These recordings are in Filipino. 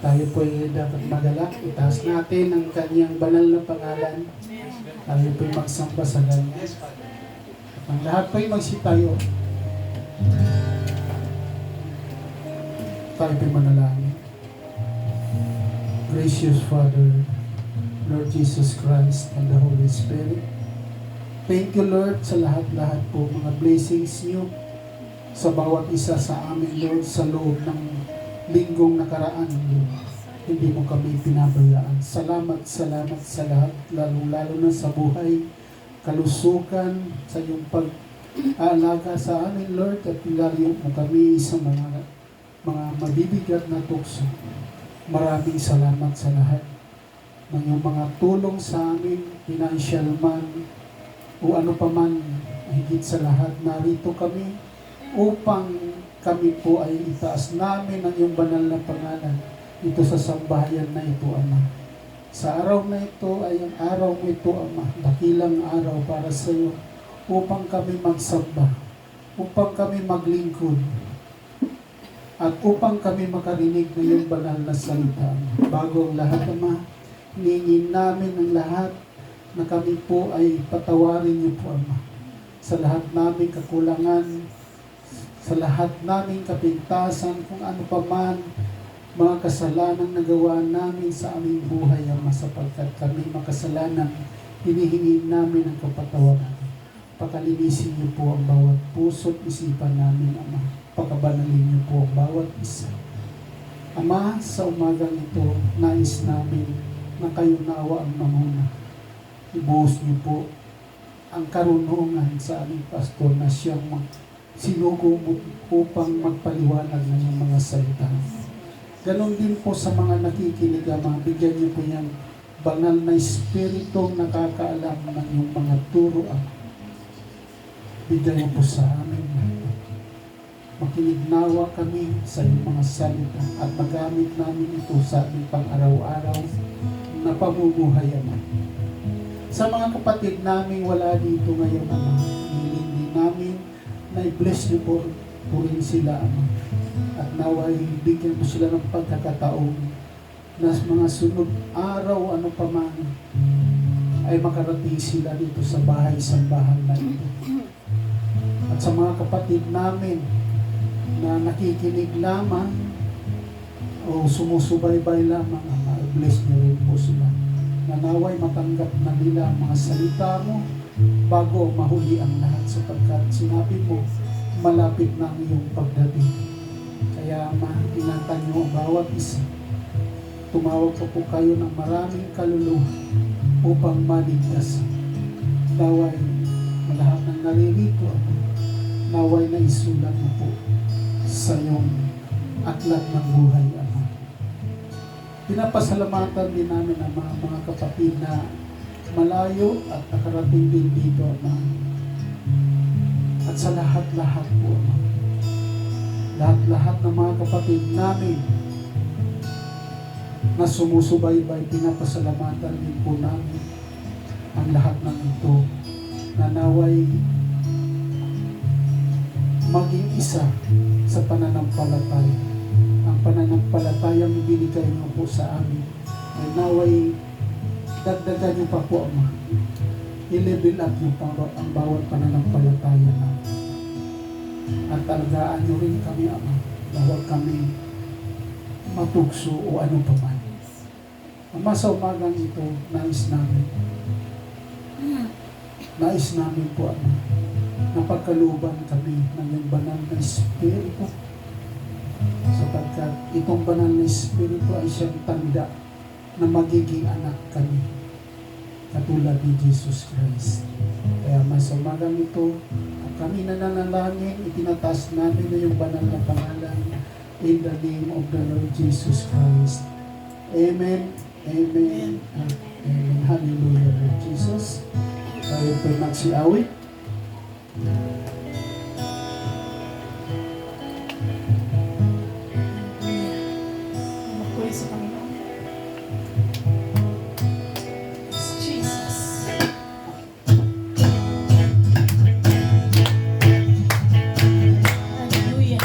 Tayo po ay dapat magalak. Itaas natin ang kanyang banal na pangalan. Tayo po ay magsamba sa kanya. Ang lahat po ay magsitayo. Tayo po ay manalangin. Gracious Father, Lord Jesus Christ and the Holy Spirit. Thank you, Lord, sa lahat-lahat po mga blessings niyo sa bawat isa sa amin, Lord, sa loob ng linggong nakaraan, Lord. Hindi mo kami pinabayaan. Salamat sa lahat, lalong-lalo na sa buhay, kalusugan, sa iyong pag-aalaga sa amin, Lord, at ilayo mo kami sa mga mabibigat na tukso. Maraming salamat sa lahat ng iyong mga tulong sa amin, financial man, o ano pa man, higit sa lahat, narito kami upang kami po ay itaas namin ang iyong banal na pangalan dito sa sambahayan na ito, Ama. Sa araw na ito ay ang araw mo ito, Ama, dakilang araw para sa iyo upang kami magsamba, upang kami maglingkod, at upang kami makarinig ng iyong banal na salita. Bago ang lahat, Ama, hingin namin ang lahat na kami po ay patawarin niyo po, Ama, sa lahat naming kakulangan, sa lahat naming kapintasan, kung ano pa man, mga kasalanang nagawa namin sa aming buhay, Ama, sapagkat kami makasalanan, hinihingi namin ang kapatawaran. Pakalinisin niyo po ang bawat puso't isipan namin, Ama. Pakabanalin niyo po ang bawat isa. Ama, sa umagang ito, nais namin na kayo naawa ang manguna. Ibuhos niyo po ang karunungan sa aming pastor na siyang sinugo upang magpaliwanag ng iyong mga salita. Ganon din po sa mga nakikinig, Ama, bigyan niyo po niyang banal na espiritong nakakaalam ng iyong mga turo, Ama. Bigyan niyo po sa amin. Makinig nawa kami sa iyong mga salita at magamit namin ito sa aming pang-araw-araw na pamumuhay, Ama. Sa mga kapatid naming wala dito ngayon, Ama, hindi namin na i-bless niyo po rin sila, Ama. At naway bigyan mo sila ng pagkakataon na mga sunod araw, ano pa man, ay makarating sila dito sa bahay-sambahan na ito. At sa mga kapatid namin na nakikinig lamang o sumusubaybay lamang, Ama, i-bless niyo rin po sila. Nanaway matanggap na nila ang mga salita mo bago mahuli ang lahat, sapagkat sinabi mo malapit na ang iyong pagdating. Kaya, Ama, ingatan niyo ang bawat isa. Tumawag po kayo ng maraming kaluluwa upang maligtas. Naway lahat ng naririto, Ama, naway na isulat mo po sa iyong aklat ng buhay, Ama. Pinapasalamatan din namin ang mga kapatid na malayo at nakarating din dito, Ama. At sa lahat-lahat po, Ama. Lahat-lahat ng mga kapatid namin na sumusubaybay, pinapasalamatan din po namin ang lahat ng ito na naway maging isa sa pananampalataya. Ang pananampalatayang binigay niyo po sa amin ay naway dagdagan niyo pa po, Ama. I-level up niyo pa ang bawat pananampalataya namin. At talagaan niyo rin kami, Ama, na huwag kami matugso o ano pa man. Ama, sa umagang ito, nais namin po, Ama, napagkaluban kami ng iyong banal na Espiritu, sapagkat itong banal na Espiritu ay siyang tanda na magiging anak kami katulad ni Jesus Christ. Kaya sa umagang ito, kami nananalangin, itinataas namin na yung banal na pangalan in the name of the Lord Jesus Christ. Amen, Amen, and Amen. Hallelujah, Lord Jesus. Tayo po magsiawit. Magpuri sa Panginoon. Yes, Jesus. Hallelujah.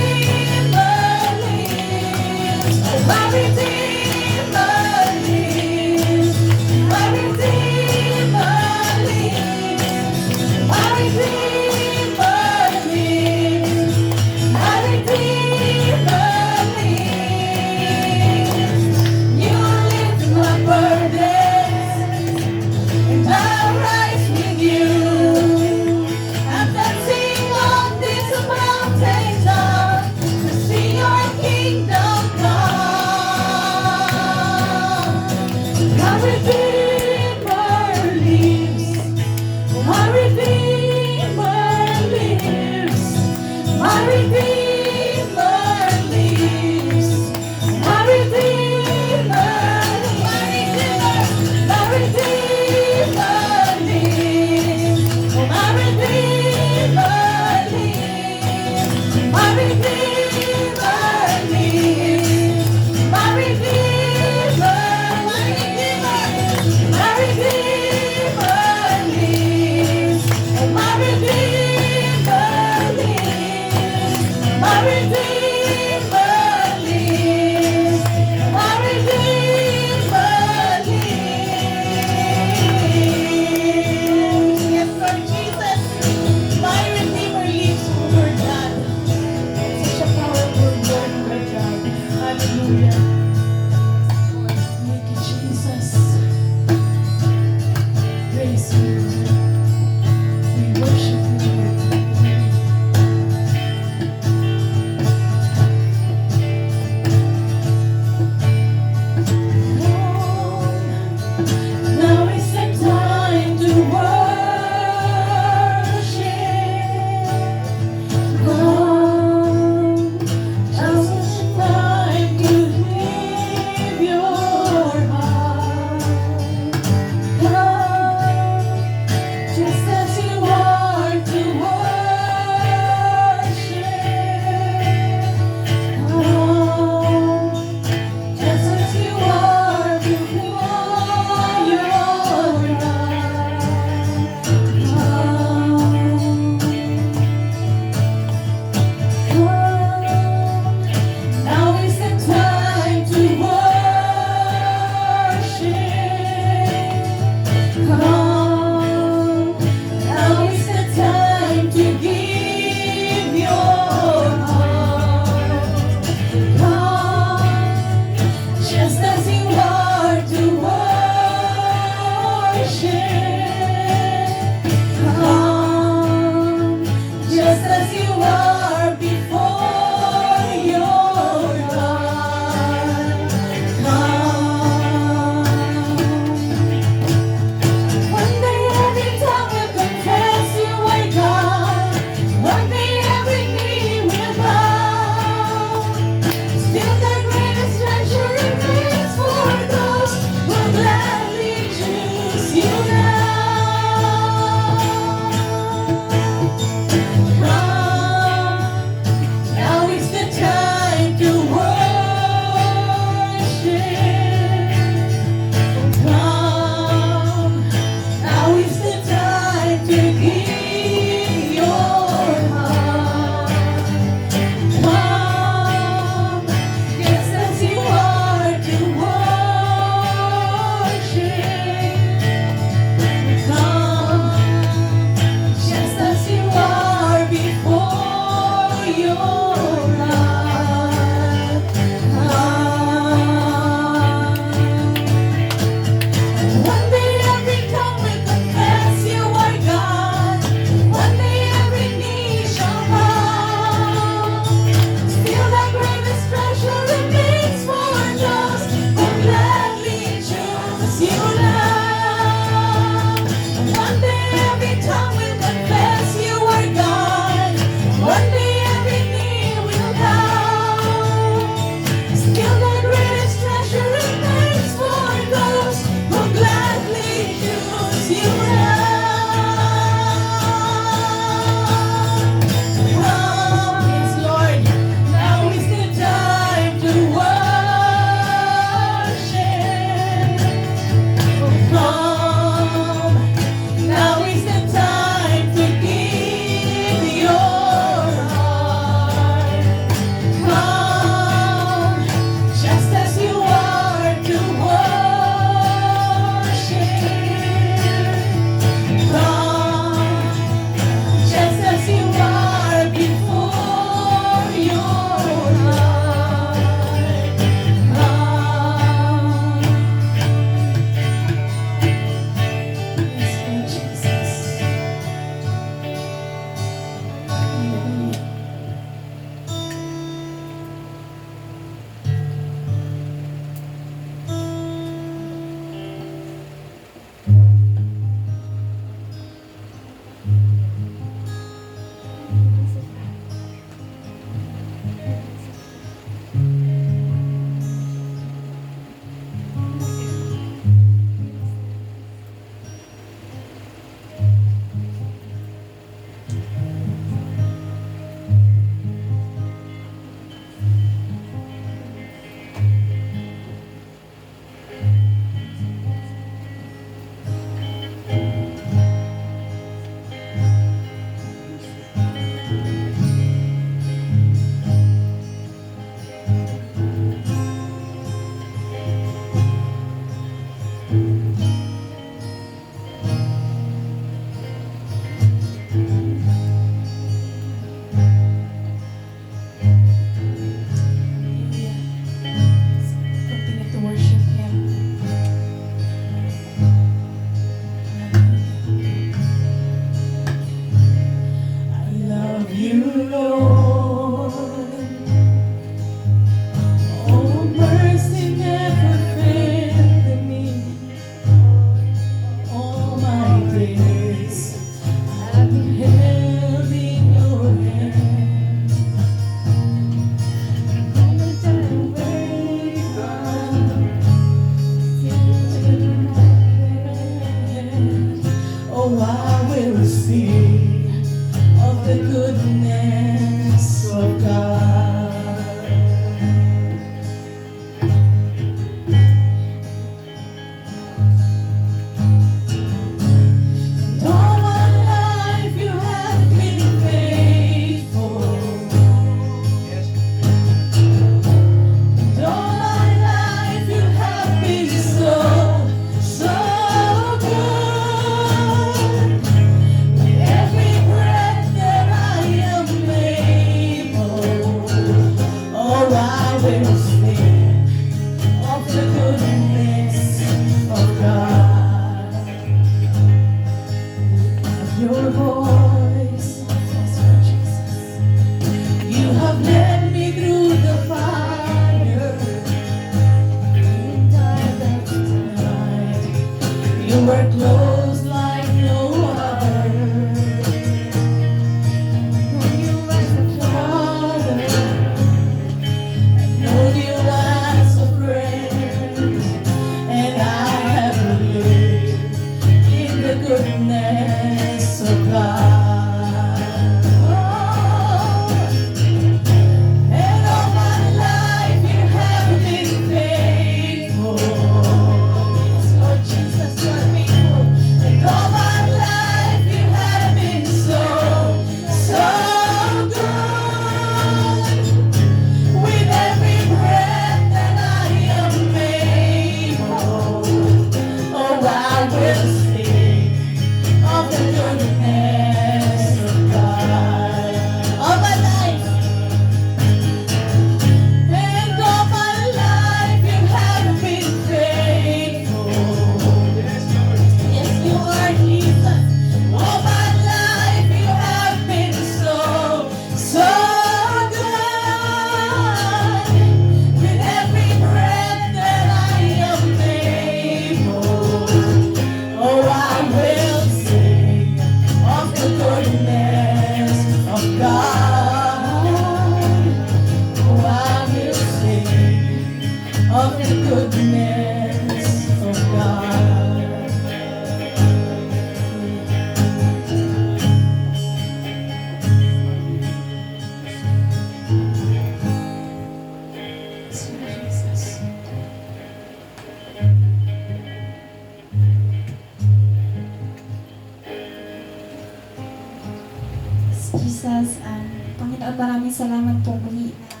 salamat po muli na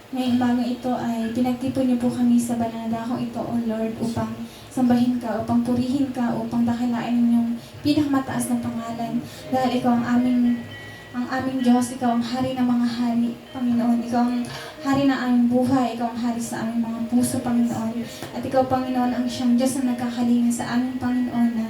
ngayong umaga ito ay pinagtipon niyo po kami sa banal na dakong ito, O Lord, upang sambahin ka, upang purihin ka, upang dakilain yung pinakamataas na pangalan. Dahil ikaw ang aming Diyos, ikaw ang hari ng mga hari, Panginoon. Ikaw ang hari ng aming buhay, ikaw ang hari sa aming mga puso, Panginoon. At ikaw, Panginoon, ang siyang Diyos na nagkakalinga sa aming Panginoon na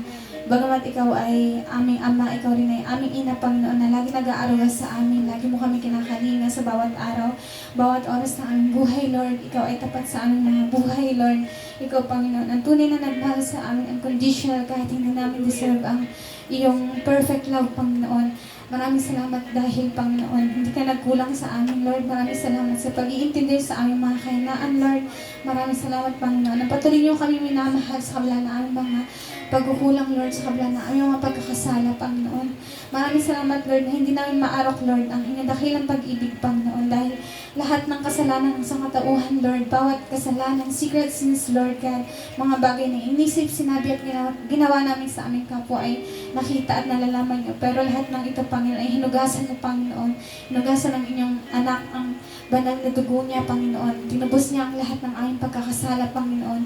bagamat ikaw ay aming ama, ikaw rin ay aming ina, Panginoon, na lagi nag-aaruga sa amin. Lagi mo kami kinakalinga sa bawat araw, bawat oras ng aming buhay, Lord. Ikaw ay tapat sa aming mga buhay, Lord. Ikaw, Panginoon, ang tunay na nagmahal sa amin, unconditional, kahit hindi namin deserve ang iyong perfect love, Panginoon. Maraming salamat dahil, Panginoon, hindi ka nagkulang sa amin, Lord. Maraming salamat sa pag-iintindi sa aming mga kahinaan, Lord. Maraming salamat, Panginoon. Napatuloy niyo kami minamahal sa kabila na aming mga pagkukulang, Lord, sa kabila na aming mga pagkakasala, Panginoon. Maraming salamat, Lord, na hindi namin maarok, Lord, ang inyong dakilang pag-ibig, Panginoon. Dahil lahat ng kasalanan ng sangkatauhan, Lord, bawat kasalanan, secret sins, Lord, God, mga bagay na inisip, sinabi at ginawa namin sa aming kapwa ay nakita at nalalaman niyo. Pero lahat ng ito, Panginoon, ay hinugasan mo, Panginoon. Hinugasan ng inyong anak ang banal na dugo niya, Panginoon. Tinubos niya ang lahat ng aming pagkakasala, Panginoon.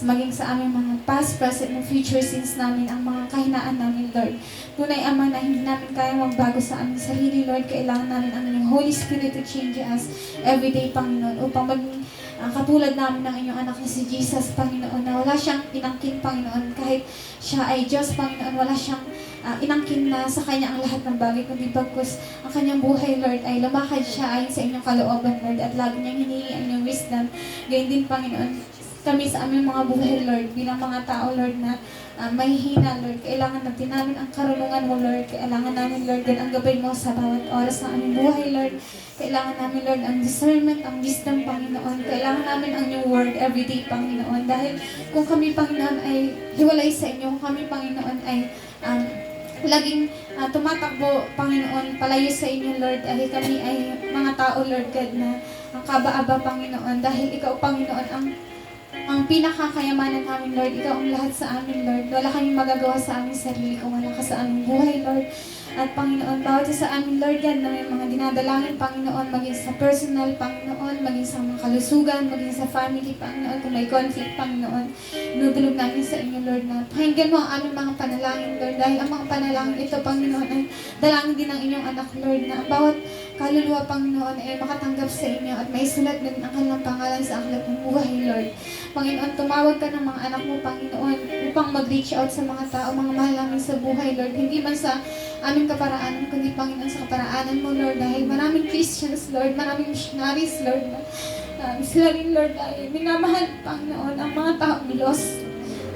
Maging sa aming mga past, present, and future sins namin, ang mga kahinaan namin, Lord. Tunay, Ama, na hindi namin kaya magbago sa aming sarili, Lord. Kailangan namin ang inyong Holy Spirit to change us everyday, Panginoon, upang maging katulad namin ng inyong anak na si Jesus, Panginoon, na wala siyang inangkin, Panginoon, kahit siya ay Diyos, Panginoon, wala siyang inangkin na sa kanya ang lahat ng bagay, kundi bagkus ang kanyang buhay, Lord, ay lumakad siya ayon sa inyong kalooban, Lord, at lagi niyang hinihingi ang inyong wisdom. Gayun din, Panginoon, kami sa aming mga buhay, Lord, bilang mga tao, Lord, na mahihina, Lord. Kailangan natin namin ang karunungan mo, Lord. Kailangan namin, Lord, din ang gabay mo sa bawat oras ng aming buhay, Lord. Kailangan namin, Lord, ang discernment, ang wisdom, Panginoon. Kailangan namin ang new word everyday, Panginoon. Dahil kung kami, Panginoon, ay hiwalay sa inyo, kung kami, Panginoon, ay laging tumatakbo, Panginoon, palayo sa inyo, Lord, dahil kami ay mga tao, Lord God, na ang kaba-aba, Panginoon, dahil ikaw, Panginoon, ang pinakakayamanan namin, Lord. Ikaw ang lahat sa amin, Lord. Wala kaming magagawa sa aming sarili kung wala ka sa aming buhay, Lord. At Panginoon, bawat isa sa amin, Lord God, na may mga dinadalangin, Panginoon, maging sa personal, Panginoon, maging sa mga kalusugan, maging sa family, Panginoon, kung may conflict, Panginoon, inudulog namin sa inyo, Lord, na pakinggan mo ang aming mga panalangin, Lord, dahil ang mga panalangin ito, Panginoon, ay dalangin din ng inyong anak, Lord, na ang bawat kaluluwa, Panginoon, ay makatanggap sa inyo at may sulat din ang kanilang pangalan sa aklat ng buhay, Lord. Panginoon, tumawag ka ng mga anak mo, Panginoon, upang mag-reach out sa mga tao, mga mahal namin sa buhay, Lord. Hindi man sa aming kaparaanan, kundi, Panginoon, sa kaparaanan mo, Lord. Dahil maraming Christians, Lord, maraming missionaries, Lord, na sila rin, Lord, ay minamahal, Panginoon, ang mga taong Diyos.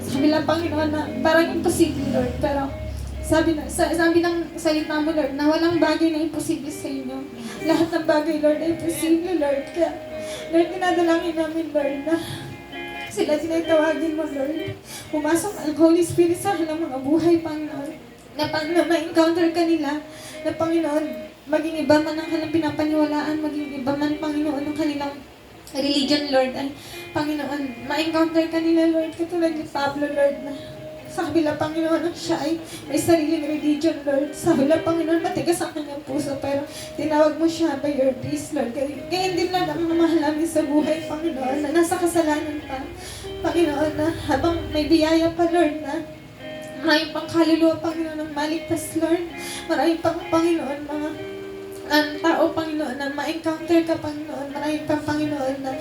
Sa kanila, Panginoon, na parang imposible, Lord. Pero sabi ng salita mo, Lord, na walang bagay na imposible sa inyo. Lahat ng bagay, Lord, ay imposible, Lord. Kaya, Lord, dinadalangin namin, Lord, na sila tinatawagin mo, Lord. Pumasok ang Holy Spirit sa kanilang mga buhay, Panginoon. Na ma-encounter ka nila, na Panginoon, maging iba man ang kanilang pinapaniwalaan, maging iba man, Panginoon, ang kanilang religion, Lord. Ay, Panginoon, ma-encounter ka nila, Lord, katulad ni Pablo, Lord, na sa kabila, Panginoon, ang siya ay may sariling religion, Lord. Sa kabila, Panginoon, matigas ang kanyang puso, pero tinawag mo siya by your grace, Lord. Kaya din lang ang mga mahal namin sa buhay, Panginoon, na nasa kasalanan pa. Panginoon, na habang may biyaya pa, Lord, na maraming pang kaluluwa, Panginoon, ng maligtas, Lord. Maraming pang, Panginoon, mga tao, Panginoon, na ma-encounter ka, Panginoon. Maraming pang, Panginoon, na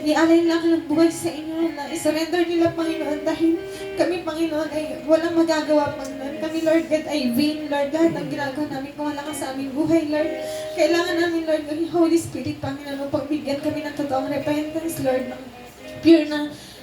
ialay lang ng buhay sa inyo, na isurrender nila, Panginoon, dahil kami, Panginoon, ay walang magagawa, Panginoon. Kami, Lord God, ay vain, Lord. Lahat ng ginagawa namin kung wala ka sa aming buhay, Lord. Kailangan namin, Lord, ng Holy Spirit, Panginoon, pagbigyan kami ng totoong repentance, Lord, ng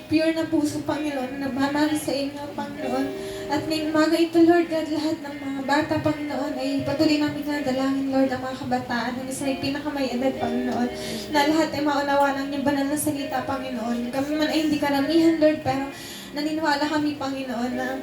pure na puso, Panginoon, na mamahal sa inyo, Panginoon. At ngayong umaga ito, Lord God, lahat ng mga bata, Panginoon, ay patuloy namin na dalangin, Lord, ang mga kabataan, ang isa ay pinakamay edad, Panginoon, na lahat ay maunawa ng inyong banal na salita, Panginoon. Kami man ay hindi karamihan, Lord, pero naniniwala kami, Panginoon, na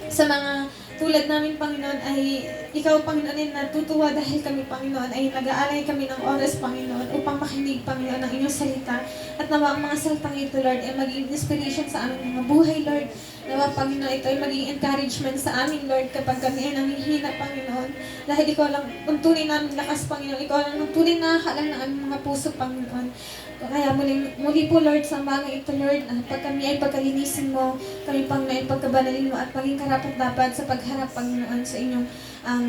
sa mga tulad namin, Panginoon, ay ikaw, Panginoon, ay natutuwa dahil kami, Panginoon, ay nag-aalay kami ng oras, Panginoon, upang mapakinig, Panginoon, ng inyong salita. At nawa ang mga salitang ito, Lord, ay maging inspiration sa aming mga buhay, Lord. Nawa, Panginoon, ito ay maging encouragement sa amin, Lord, kapag kami ay nanghihina, Panginoon. Dahil ikaw lang ang tunay namin lakas, Panginoon. Ikaw lang ang tunay na nakakalang ng aming mga puso, Panginoon. Kaya muli po, Lord, sa mga ito, Lord, pag kami ay pagkalinisin mo, kami pang ay pagkabanalin mo at maging karapat-dapat sa pagharap, Panginoon, sa inyong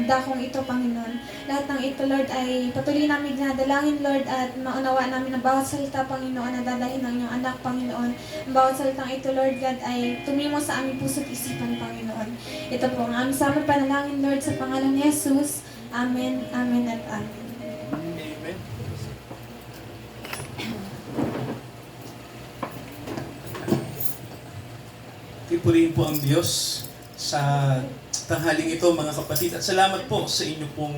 dakong ito, Panginoon. Lahat ng ito, Lord, ay patuloy namin dinadalangin, Lord, at maunawa namin ang bawat salita, Panginoon, na dadahin ng inyong anak, Panginoon. Ang bawat salitang ito, Lord God, ay tumimo sa aming puso't isipan, Panginoon. Ito po ang aming sa aming panalangin, Lord, sa pangalan ni Jesus. Amen, amen, at amen. Amen. Purihin po ang Diyos sa tanghaling ito, mga kapatid. At salamat po sa inyo pong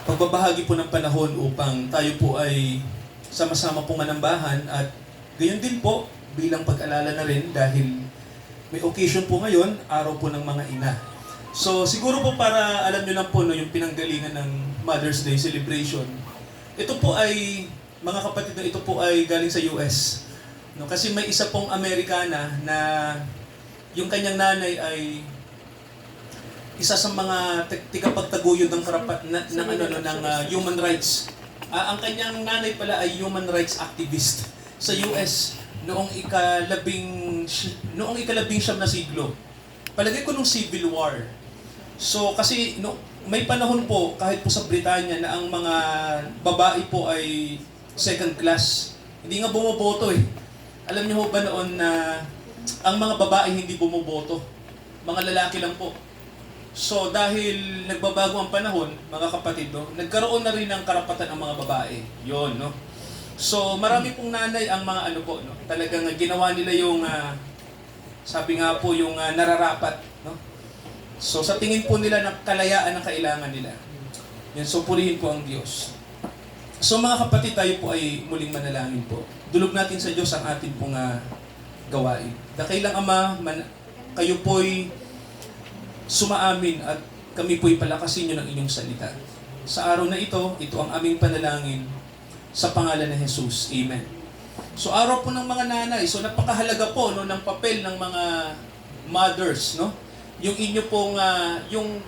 pagbabahagi po ng panahon upang tayo po ay sama-sama pong manambahan. At gayon din po, bilang pag-alala na rin dahil may occasion po ngayon, araw po ng mga ina. So siguro po para alam nyo lang po no, yung pinanggalingan ng Mother's Day celebration. Ito po ay, mga kapatid, no, ito po ay galing sa US. No, kasi may isa pong Amerikana na yung kanyang nanay ay isa sa mga tigapagtaguyod ng human rights. Ang kanyang nanay pala ay human rights activist sa US noong ikalabing siyam na siglo. Palagay ko nung Civil War. So kasi may panahon po kahit po sa Britanya na ang mga babae po ay second class. Hindi nga bumoboto eh. Alam niyo ba noon na ang mga babae hindi bumoboto? Mga lalaki lang po. So dahil nagbabago ang panahon, mga kapatid, no, nagkaroon na rin ng karapatan ang mga babae. Yon, no. So marami pong nanay ang mga no, talagang ginawa nila yung sabi nga po yung nararapat, no. So sa tingin po nila na kalayaan ang kailangan nila. Yan, so purihin po ang Diyos. So mga kapatid, tayo po ay muling manalangin po. Dulog natin sa Diyos ang ating pong gawain. Dakilang Ama, kayo po'y sumaamin at kami po'y palakasin nyo ng inyong salita. Sa araw na ito ang aming panalangin sa pangalan ng Jesus. Amen. So araw po ng mga nanay, so napakahalaga po no, ng papel ng mga mothers, no? Yung inyo pong, yung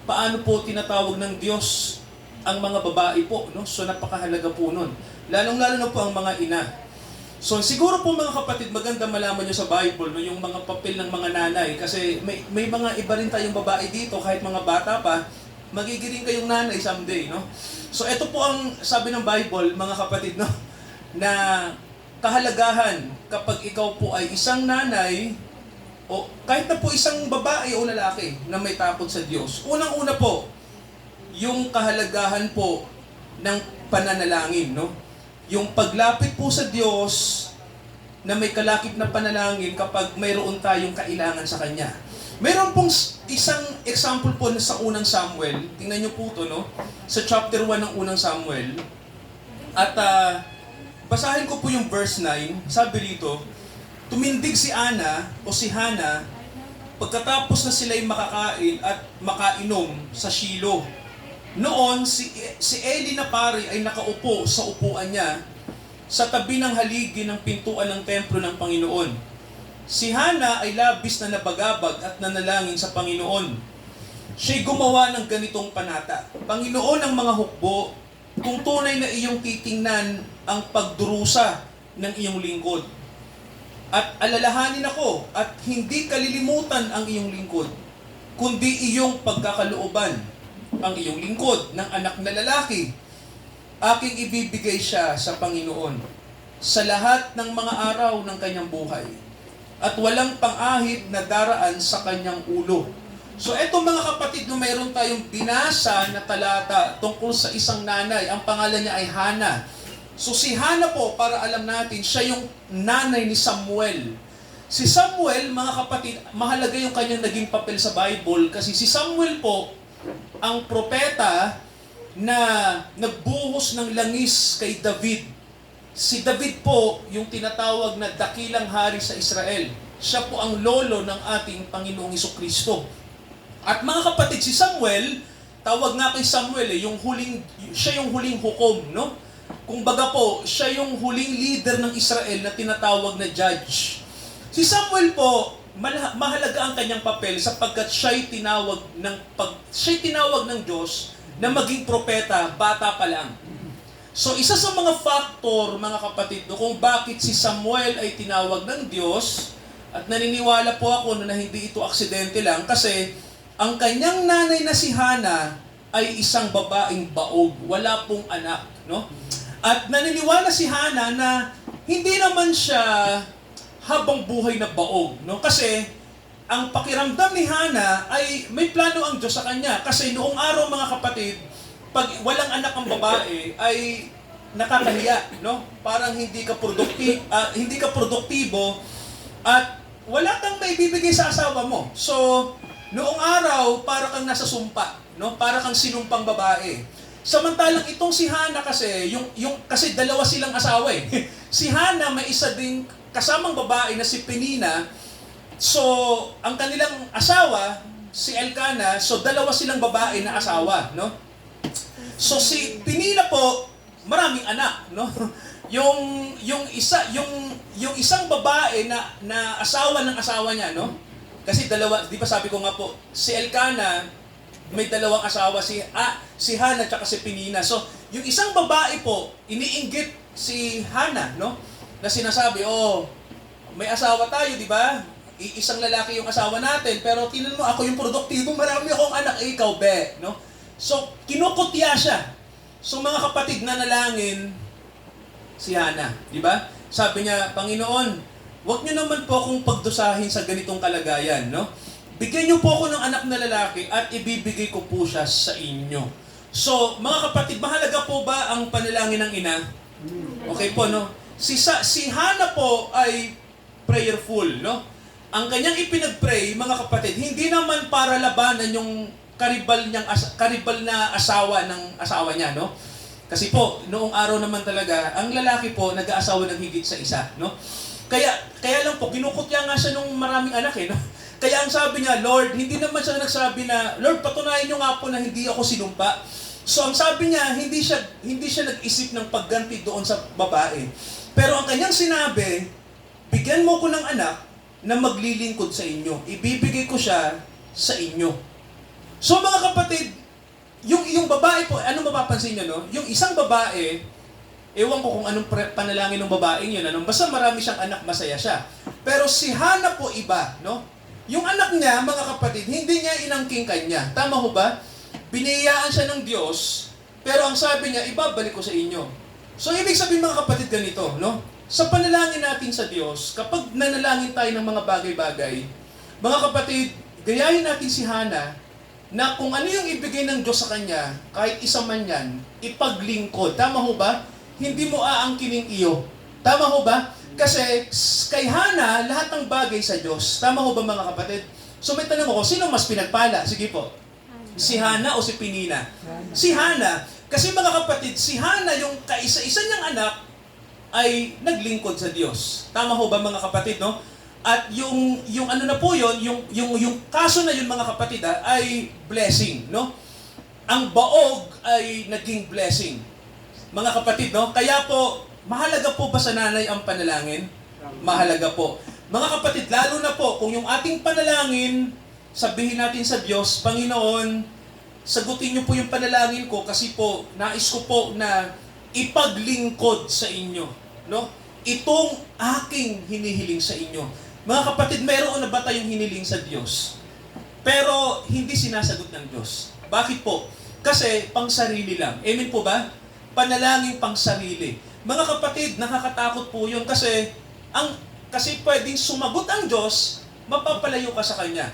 paano po tinatawag ng Diyos ang mga babae po, no? So napakahalaga po nun. Lalong-lalo na po ang mga ina. So siguro po mga kapatid, maganda malaman nyo sa Bible, no, yung mga papel ng mga nanay. Kasi may mga iba rin tayong babae dito, kahit mga bata pa, magigiring kayong nanay someday, no? So ito po ang sabi ng Bible, mga kapatid, no, na kahalagahan kapag ikaw po ay isang nanay, o kahit na po isang babae o lalaki na may takot sa Diyos. Unang-una po, yung kahalagahan po ng pananalangin, no? Yung paglapit po sa Diyos na may kalakip na panalangin kapag mayroon tayong kailangan sa Kanya. Meron pong isang example po sa unang Samuel. Tingnan niyo po ito, no? Sa chapter 1 ng unang Samuel. At basahin ko po yung verse 9. Sabi rito, tumindig si Ana o si Hana pagkatapos na sila'y makakain at makainom sa Shilo. Noon, si Eli na pari ay nakaupo sa upuan niya sa tabi ng haligi ng pintuan ng templo ng Panginoon. Si Hana ay labis na nabagabag at nanalangin sa Panginoon. Siya'y gumawa ng ganitong panata. Panginoon ng mga hukbo, kung tunay na iyong titingnan ang pagdurusa ng iyong lingkod, at alalahanin ako at hindi kalilimutan ang iyong lingkod, kundi iyong pagkakalooban ang iyong lingkod ng anak na lalaki, aking ibibigay siya sa Panginoon sa lahat ng mga araw ng kanyang buhay, at walang pang-ahit na daraan sa kanyang ulo. So eto mga kapatid, no, mayroon tayong binasa na talata tungkol sa isang nanay. Ang pangalan niya ay Hana. So si Hana po, para alam natin, siya yung nanay ni Samuel. Si Samuel, mga kapatid, mahalaga yung kanyang naging papel sa Bible kasi si Samuel po ang propeta na nagbuhos ng langis kay David. Si David po yung tinatawag na dakilang hari sa Israel. Siya po ang lolo ng ating Panginoong Hesukristo. At mga kapatid, si Samuel, tawag nga kay Samuel siya yung huling hukom, no? Kung baga po, siya yung huling leader ng Israel na tinatawag na judge. Si Samuel po, mahalaga ang kanyang papel sapagkat siya'y tinawag ng Diyos na maging propeta, bata pa lang. So isa sa mga faktor, mga kapatid, kung bakit si Samuel ay tinawag ng Diyos, at naniniwala po ako na hindi ito aksidente lang, kasi ang kanyang nanay na si Hana ay isang babaeng baog, wala pong anak, no? At naniniwala si Hana na hindi naman siya habang buhay na baog, no? Kasi ang pakiramdam ni Hana ay may plano ang Diyos sa kanya. Kasi noong araw, mga kapatid, pag walang anak ang babae ay nakakahiya, no? Parang hindi ka produktibo at wala kang maibibigay sa asawa mo. So, noong araw, para kang nasa sumpa, no? Para kang sinumpang babae. Samantalang itong si Hana kasi, kasi dalawa silang asawa eh. Si Hana may isa ding kasamang babae na si Penina. So, ang kanilang asawa, si Elkanah, so dalawa silang babae na asawa, no? So si Penina po, maraming anak, no? yung isang babae na asawa ng asawa niya, no? Kasi dalawa, di ba sabi ko nga po, si Elkanah may dalawang asawa, si Hana at si Penina. So, yung isang babae po, iniinggit si Hana, no? Na sinasabi, may asawa tayo, di ba? Isang lalaki yung asawa natin, pero tingnan mo, ako yung produktibo, marami akong anak, ikaw, be, no? So, kinukutya siya. So, mga kapatid, nanalangin si Hana, di ba? Sabi niya, Panginoon, huwag niyo naman po akong pagdusahin sa ganitong kalagayan, no? Bigyan niyo po ako ng anak na lalaki at ibibigay ko po siya sa inyo. So, mga kapatid, mahalaga po ba ang panalangin ng ina? Okay po, no? Si Hana po ay prayerful, no? Ang kanyang ipinag-pray, mga kapatid, hindi naman para labanan yung karibal na asawa ng asawa niya, no? Kasi po, noong araw naman talaga, ang lalaki po nag-aasawa ng higit sa isa, no? Kaya lang po, kinukutya nga siya nung maraming anak, no? Kaya ang sabi niya, Lord, hindi naman siya nagsabi na, Lord, patunayan niyo nga po na hindi ako sinumpa. So ang sabi niya, hindi siya nag-isip ng pagganti doon sa babae. Pero ang kanyang sinabi, bigyan mo ko ng anak na maglilingkod sa inyo. Ibibigay ko siya sa inyo. So mga kapatid, yung babae po, anong mapapansin niyo, no? Yung isang babae, ewan ko kung anong panalangin ng babaeng yun, ano? Basta marami siyang anak, masaya siya. Pero si Hana po iba, no? Yung anak niya, mga kapatid, hindi niya inangking kanya. Tama ho ba? Biniyayaan siya ng Diyos, pero ang sabi niya, ibabalik ko sa inyo. So ibig sabihin, mga kapatid, ganito, no? Sa panalangin natin sa Diyos, kapag nanalangin tayo ng mga bagay-bagay, mga kapatid, gayahin natin si Hana na kung ano yung ibigay ng Diyos sa kanya, kahit isa man yan, ipaglingkod. Tama ho ba? Hindi mo aangkinin iyo. Tama ho ba? Kasi kay Hana, lahat ng bagay sa Diyos. Tama ho ba, mga kapatid? So may tanong ako, sino mas pinagpala? Sige po. Si Hana o si Penina? Si Hana. Kasi mga kapatid, si Hana, yung kaisa-isa niyang anak, ay naglingkod sa Diyos. Tama ho ba, mga kapatid, no? At yung ano na po yun, yung kaso na yun, mga kapatid, ay blessing, no? Ang baog ay naging blessing. Mga kapatid, no? Kaya po, mahalaga po ba sa nanay ang panalangin? Mahalaga po. Mga kapatid, lalo na po, kung yung ating panalangin, sabihin natin sa Diyos, Panginoon, sagutin niyo po yung panalangin ko kasi po, nais ko po na ipaglingkod sa inyo, no? Itong aking hinihiling sa inyo. Mga kapatid, mayroon na ba tayong hiniling sa Diyos? Pero hindi sinasagot ng Diyos. Bakit po? Kasi pang sarili lang. Amen po ba? Panalangin pang sarili. Mga kapatid, nakakatakot po 'yun kasi pwedeng sumagot ang Diyos, mapapalayo ka sa Kanya.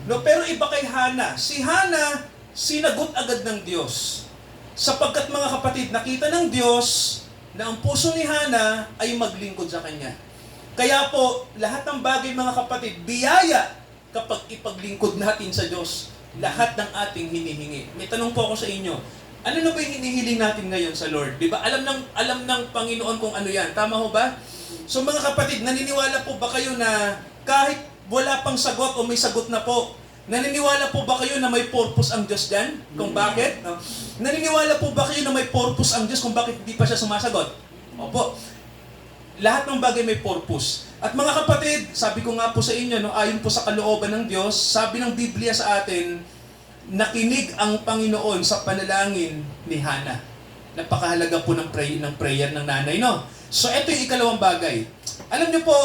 No, pero iba kay Hana. Si Hana, sinagot agad ng Diyos. Sapagkat, mga kapatid, nakita ng Diyos na ang puso ni Hana ay maglingkod sa Kanya. Kaya po, lahat ng bagay, mga kapatid, biyaya kapag ipaglingkod natin sa Diyos lahat ng ating hinihingi. May tanong po ako sa inyo, ano na ba yung hinihiling natin ngayon sa Lord? Di ba? Alam ng Panginoon kung ano yan. Tama ho ba? So mga kapatid, naniniwala po ba kayo na kahit wala pang sagot o may sagot na po, Naniniwala po ba kayo na may purpose ang Diyos dyan? Kung bakit? No? Naniniwala po ba kayo na may purpose ang Diyos kung bakit hindi pa siya sumasagot? Opo. Lahat ng bagay may purpose. At mga kapatid, sabi ko nga po sa inyo, no, ayon po sa kalooban ng Diyos, sabi ng Biblia sa atin, nakinig ang Panginoon sa panalangin ni Hannah. Napakahalaga po ng prayer ng nanay, no? So, ito yung ikalawang bagay. Alam niyo po,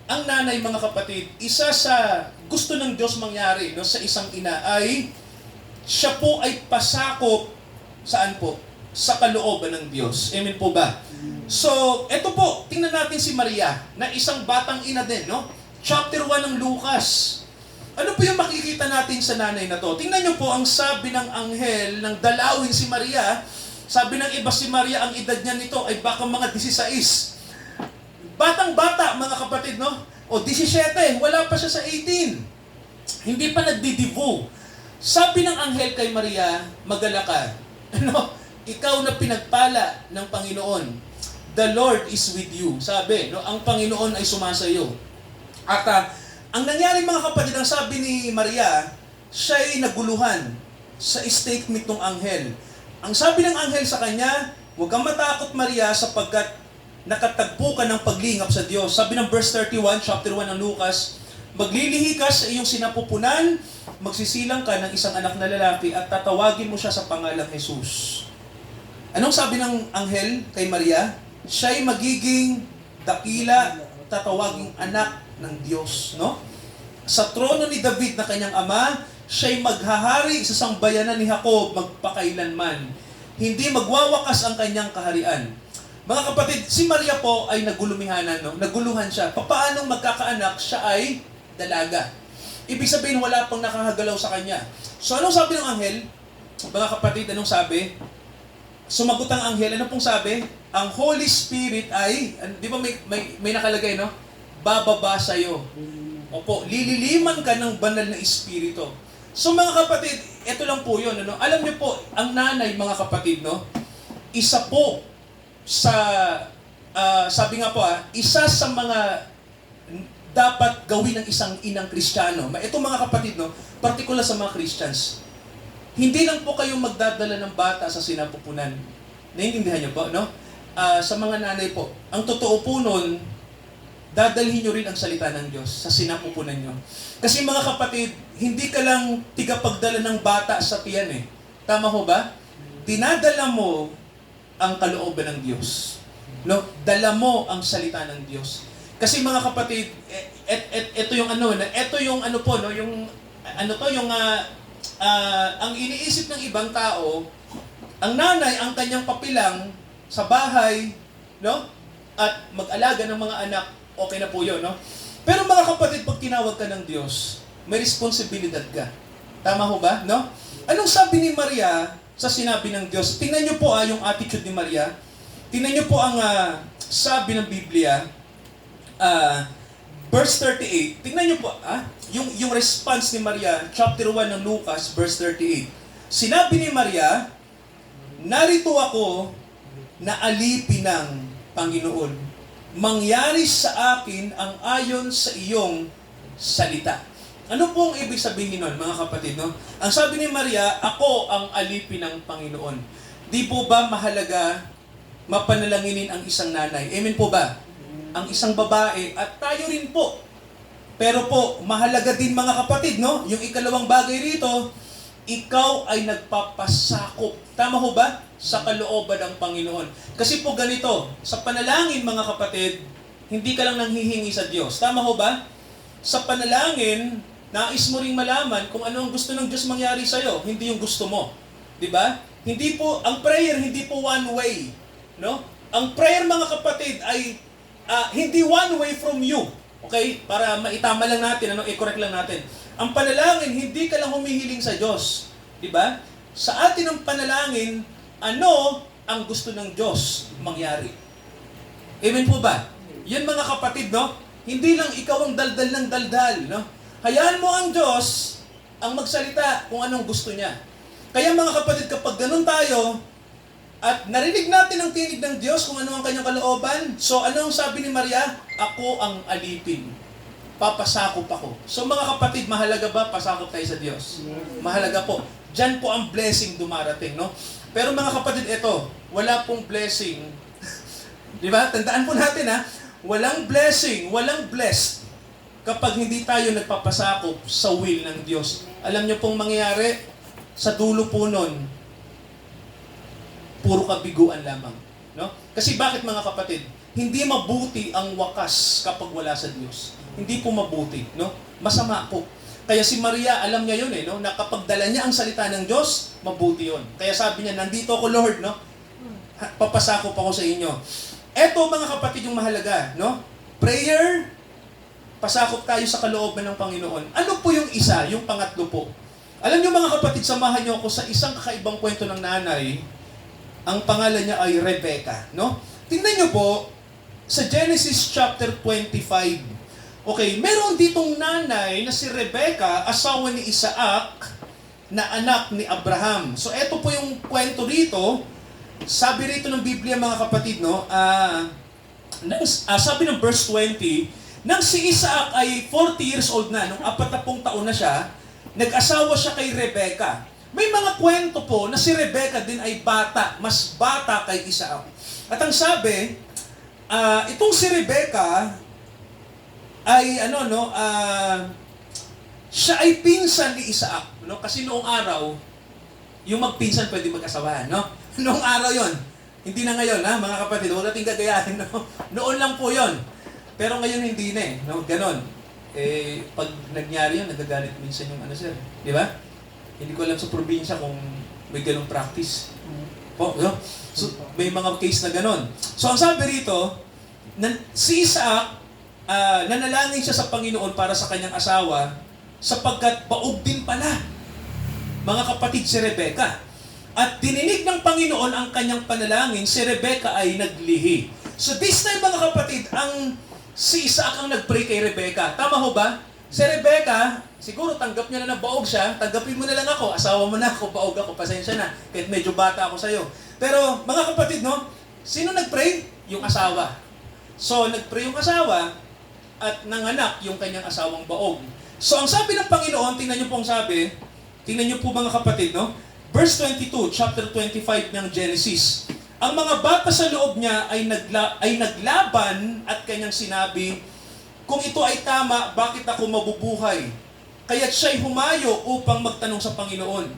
ang nanay, mga kapatid, isa sa gusto ng Diyos mangyari, no, sa isang ina ay siya po ay pasakop saan po? Sa kalooban ng Diyos. Amen po ba? So, eto po, tingnan natin si Maria, na isang batang ina din, no? Chapter 1 ng Lucas. Ano po yung makikita natin sa nanay na to? Tingnan nyo po ang sabi ng anghel ng dalawin si Maria. Sabi ng iba si Maria, ang edad niya nito ay baka mga 16. Batang-bata, mga kapatid, no? O 17, wala pa siya sa 18. Hindi pa nagdidivo. Sabi ng anghel kay Maria, magalala ka. Ano? Ikaw na pinagpala ng Panginoon. The Lord is with you. Sabi, no? Ang Panginoon ay sumasayo. At ang nangyari, mga kapatid, ang sabi ni Maria, siya ay naguluhan sa statement ng anghel. Ang sabi ng anghel sa kanya, huwag kang matakot, Maria, sapagkat nakatagpo ka ng paglingap sa Diyos. Sabi ng verse 31, chapter 1 ng Lucas, maglilihi ka sa iyong sinapupunan, magsisilang ka ng isang anak na lalaki at tatawagin mo siya sa pangalang Jesus. Anong sabi ng anghel kay Maria? Siya'y magiging dakila, tatawaging anak ng Diyos, no? Sa trono ni David na kanyang ama, siya'y maghahari sa sambayanan ni Jacob magpakailanman. Hindi magwawakas ang kanyang kaharian. Mga kapatid, si Maria po ay nagulumihanan, no? Naguluhan siya. Paano magkakaanak, siya ay dalaga. Ibig sabihin, wala pang nakahagalaw sa kanya. So, anong sabi ng anghel? Mga kapatid, anong sabi? Sumagot ang anghel, ano pong sabi? Ang Holy Spirit ay, di ba may nakalagay, no? Bababa sa'yo. Opo, lililiman ka ng banal na espiritu. So, mga kapatid, ito lang po yun, ano? Alam niyo po, ang nanay, mga kapatid, no? Isa po sa, sabi nga po, isa sa mga dapat gawin ng isang inang Kristiyano. Ito, mga kapatid, no? Particular sa mga Christians. Hindi lang po kayong magdadala ng bata sa sinapupunan. Naiintindihan niyo po, no? Sa mga nanay po, ang totoo po nun, dadalhin nyo rin ang salita ng Diyos sa sinapupunan nyo. Kasi mga kapatid, hindi ka lang tigapagdala ng bata sa tiyan eh. Tama ho ba? Dinadala mo ang kalooban ng Diyos. No? Dala mo ang salita ng Diyos. Kasi mga kapatid, ito yung po, no, yung ang iniisip ng ibang tao, ang nanay ang kanyang papilang sa bahay, no? At mag-alaga ng mga anak, okay na po 'yon, no? Pero mga kapatid, pag tinawag ka ng Diyos, may responsibilidad ka. Tama ho ba, no? Anong sabi ni Maria sa sinabi ng Diyos? Tingnan niyo po yung attitude ni Maria. Tingnan niyo po ang sabi ng Biblia, verse 38. Tingnan niyo po, yung response ni Maria, chapter 1 ng Lucas, verse 38. Sinabi ni Maria, narito ako na alipin ng Panginoon. Mangyari sa akin ang ayon sa iyong salita. Ano pong ibig sabihin nun, mga kapatid, no? Ang sabi ni Maria, ako ang alipin ng Panginoon. Di po ba mahalaga mapanalanginin ang isang nanay? Amen po ba? Ang isang babae at tayo rin po. Pero po, mahalaga din, mga kapatid, no? Yung ikalawang bagay rito, ikaw ay nagpapasakop. Tama ho ba? Sa kalooban ng Panginoon. Kasi po ganito, sa panalangin, mga kapatid, hindi ka lang nanghihingi sa Diyos. Tama ho ba? Sa panalangin, nais mo ring malaman kung ano ang gusto ng Diyos mangyari sa'yo, hindi yung gusto mo. Diba? Hindi po, ang prayer, hindi po one way. No? Ang prayer, mga kapatid, ay hindi one way from you. Okay? Para maitama lang natin, i-correct lang natin. Ang panalangin, hindi ka lang humihiling sa Diyos. Diba? Sa atin ang panalangin, ano ang gusto ng Diyos mangyari? Amen po ba? Yan, mga kapatid, no? Hindi lang ikaw ang daldal ng daldal, no? Hayaan mo ang Diyos ang magsalita kung anong gusto niya. Kaya, mga kapatid, kapag ganun tayo, at narinig natin ang tinig ng Diyos kung ano ang kanyang kalooban, so ano ang sabi ni Maria? Ako ang alipin. papasakop ako. So mga kapatid, mahalaga ba pasakop tayo sa Diyos? Mahalaga po. Diyan po ang blessing dumarating, no? Pero mga kapatid, ito, wala pong blessing. Di ba? Tandaan po natin, ha? Walang blessing, walang blessed kapag hindi tayo nagpapasakop sa will ng Diyos. Alam niyo pong mangyayari, sa dulo po nun, puro kabiguan lamang. No? Kasi bakit mga kapatid? Hindi mabuti ang wakas kapag wala sa Diyos. Hindi po mabuti. No? Masama po. Kaya si Maria, alam niya yun no? Na kapag dala niya ang salita ng Diyos, mabuti yun. Kaya sabi niya, nandito ako Lord, no? Papasakop ako sa inyo. Eto mga kapatid yung mahalaga, no? Prayer, pasakop tayo sa kalooban ng Panginoon. Ano po yung isa, yung pangatlo po? Alam niyo mga kapatid, samahan niyo ako sa isang kakaibang kwento ng nanay. Ang pangalan niya ay Rebecca, no? Tingnan niyo po, sa Genesis chapter 25. Okay, meron ditong nanay na si Rebecca, asawa ni Isaac, na anak ni Abraham. So eto po yung kwento rito. Sabi rito ng Biblia mga kapatid, no? Sabi ng verse 20, nang si Isaac ay 40 years old na, nung 40 taon na siya, nag-asawa siya kay Rebecca. May mga kwento po na si Rebecca din ay bata, mas bata kay Isaac. At ang sabi, itong si Rebecca ay siya ay pinsan ni Isaac, no? Kasi noong araw, yung magpinsan pwede mag-asawahan, no? Noong araw yon, hindi na ngayon, ha, mga kapatid, huwag nating gagayahin, no? Noon lang po yon. Pero ngayon hindi na no? Ganon. Pag nangyari yun, nagagalit minsan yung sir. Di ba? Hindi ko alam sa probinsya kung may ganong practice. No? So, may mga case na ganon. So, ang sabi rito, si Isaac, nanalangin siya sa Panginoon para sa kanyang asawa, sapagkat baog din pala, mga kapatid, si Rebecca. At dininig ng Panginoon ang kanyang panalangin, si Rebecca ay naglihi. So this time mga kapatid, si Isaac ang nag-pray kay Rebecca. Tama ho ba? Si Rebecca, siguro tanggap niya na baog siya, tanggapin mo na lang ako, asawa mo na ako, baog ako, pasensya na, kahit medyo bata ako sa'yo. Pero mga kapatid, no, sino nag-pray? Yung asawa. So nag-pray yung asawa, at nanganak yung kanyang asawang baog. So ang sabi ng Panginoon, tingnan niyo po ang sabi, tingnan niyo po mga kapatid, no? Verse 22, chapter 25 ng Genesis. Ang mga bata sa loob niya ay naglaban at kanyang sinabi, kung ito ay tama, bakit ako mabubuhay? Kaya't siya'y humayo upang magtanong sa Panginoon.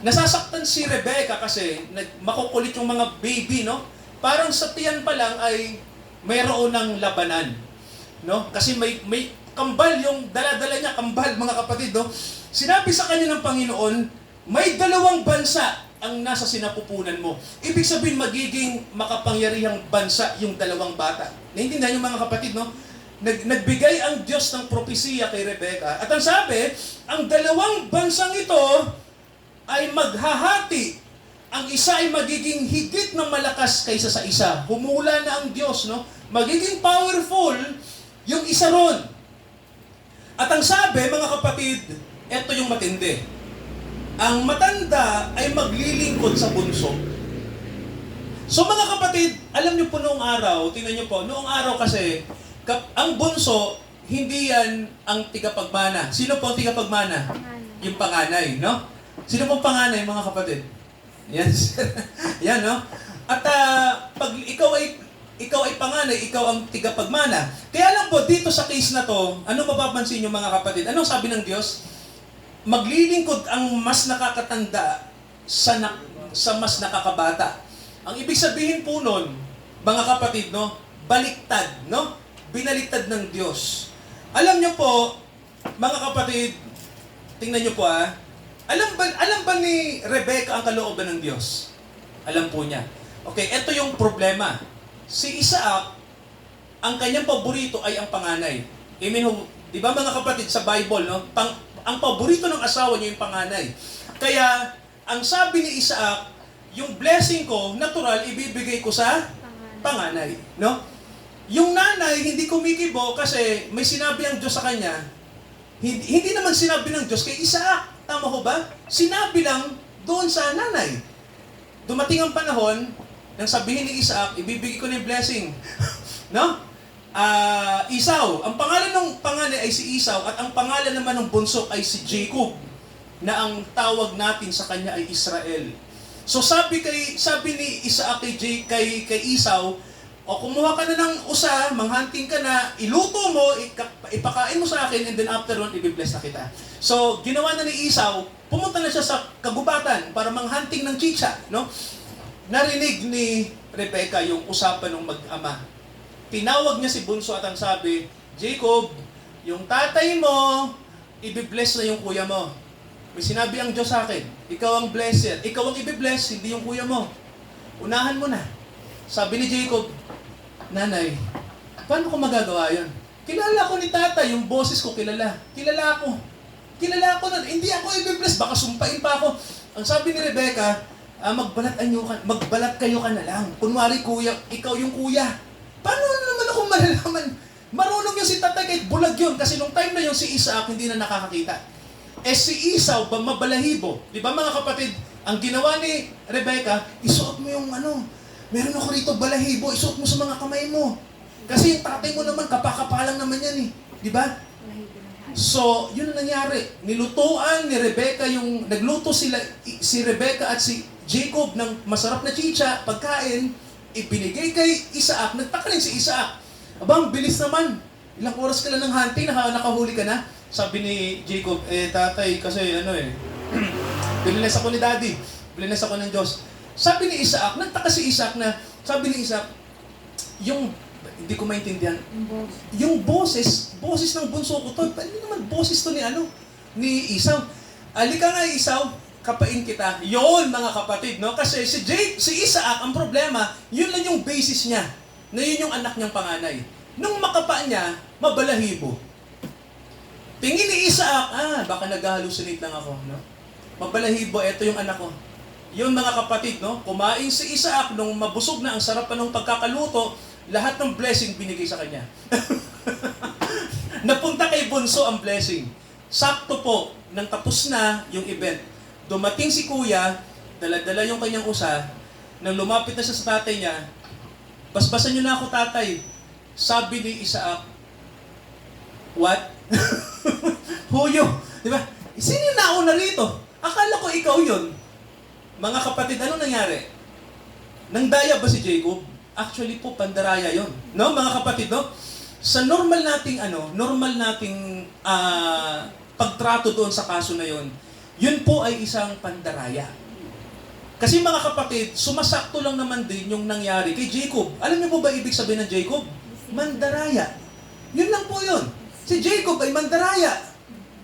Nasasaktan si Rebecca kasi makukulit yung mga baby, no? Parang sa tiyan pa lang ay mayroon ng labanan, no? Kasi may kambal yung dala-dala niya, kambal mga kapatid, no? Sinabi sa kanya ng Panginoon, may 2 bansa ang nasa sinapupunan mo. Ibig sabihin, magiging makapangyarihang bansa yung 2 bata. Naintindihan yung mga kapatid, no? Nagbigay ang Diyos ng propesiya kay Rebecca. At ang sabi, ang 2 bansang ito ay maghahati. Ang isa ay magiging higit na malakas kaysa sa isa. Humula na ang Diyos, no? Magiging powerful yung isa ron. At ang sabi, mga kapatid, ito yung matindi. Ang matanda ay maglilingkod sa bunso. So mga kapatid, alam niyo po noong araw, tingnan niyo po, noong araw kasi, ang bunso, hindi yan ang tigapagmana. Sino po ang tigapagmana? Yung panganay, no? Sino po panganay, mga kapatid? Yes. Yan, no? At pag ikaw ay panganay, ikaw ang tigapagmana. Kaya lang po, dito sa case na to, ano mapapansin niyo mga kapatid? Anong sabi ng Diyos? Maglilingkod ang mas nakakatanda sa mas nakakabata. Ang ibig sabihin po nun, mga kapatid, no? Baliktad, no? Binaliktad ng Diyos. Alam niyo po, mga kapatid, tingnan niyo po alam ba ni Rebecca ang kalooban ng Diyos? Alam po niya. Okay, ito yung problema. Si Isaac, ang kanyang paborito ay ang panganay. Di ba mga kapatid, sa Bible, no? Ang paborito ng asawa niya yung panganay. Kaya, ang sabi ni Isaac, yung blessing ko, natural, ibibigay ko sa panganay. No? Yung nanay, hindi kumikibo kasi may sinabi ang Diyos sa kanya. Hindi naman sinabi ng Diyos kay Isaac. Tama ho ba? Sinabi lang doon sa nanay. Dumating ang panahon, nang sabihin ni Isaac, ibibigay ko na yung blessing. No? Esau. Ang pangalan ng panganay ay si Esau at ang pangalan naman ng bunso ay si Jacob, na ang tawag natin sa kanya ay Israel. So sabi ni Isaac kay Esau, o kumuha ka na ng usa, manghunting ka na, iluto mo, ipakain mo sa akin, and then after one, ibibless na kita. So, ginawa na ni Esau, pumunta na siya sa kagubatan para manghunting ng chicha, no? Narinig ni Rebecca yung usapan ng mag-ama. Tinawag niya si bunso at ang sabi, Jacob, yung tatay mo, ibibless na yung kuya mo. May sinabi ang Diyos sa akin, ikaw ang blessed, ikaw ang ibibless, hindi yung kuya mo. Unahan mo na. Sabi ni Jacob, Nanay, paano ko magagawa yun? Kilala ko ni tata, yung boses ko kilala. Kilala ko na, hindi ako ibibless, baka sumpain pa ako. Ang sabi ni Rebecca, magbalat kayo ka na lang. Kunwari kuya, ikaw yung kuya. Paano naman ako malalaman? Marunong yun si tatay kahit bulag yun. Kasi nung time na yun si Isaac hindi na nakakakita. Si Esau, mabalahibo. Di ba mga kapatid, ang ginawa ni Rebecca, isuot mo yung meron ako rito balahibo, isuot mo sa mga kamay mo. Kasi yung tatay mo naman, kapakapalang naman yan Di ba? So, yun ang nangyari. Nilutuan ni Rebecca nagluto si Rebecca at si Jacob ng masarap na chicha, pagkain, ibinigay kay Isaac. Nagtaka rin si Isaac. Abang, bilis naman. Ilang oras ka lang ng hunting, nakahuli ka na. Sabi ni Jacob, tatay, kasi bilinis ako ni daddy. Bilinis ako ng Diyos. Sabi ni Isaac, nagtaka si Isaac sabi ni Isaac, hindi ko maintindihan, yung boses ng bunso ko to, hindi naman boses to ni Esau. Alika nga Esau, kapain kita. Yun mga kapatid, no? Kasi si Isaac, ang problema, yun lang yung basis niya, na yun yung anak niyang panganay. Nung makapa niya, mabalahibo. Tingin ni Isaac, baka nag-hallucinate lang ako, no? Mabalahibo, eto yung anak ko. Yun mga kapatid, no? Kumain si Isaac nung mabusog na, ang sarap pa nung pagkakaluto, lahat ng blessing binigay sa kanya. Napunta kay bunso ang blessing. Sakto po, nang tapos na yung event, dumating si kuya, dala-dala yung kanyang usa, nang lumapit na siya sa tatay niya, basbasan niyo na ako tatay. Sabi ni Isaac, what? Huyo. Di ba? Sino yung nauna rito? Akala ko ikaw yun. Mga kapatid, ano nangyari? Nangdaya ba si Jacob? Actually po, pandaraya yon. No, mga kapatid, no? Sa normal nating pagtrato doon sa kaso na yon, yun po ay isang pandaraya. Kasi mga kapatid, sumasakto lang naman din yung nangyari kay Jacob. Alam niyo po ba ibig sabihin ng Jacob? Mandaraya. Yun lang po yun. Si Jacob ay mandaraya.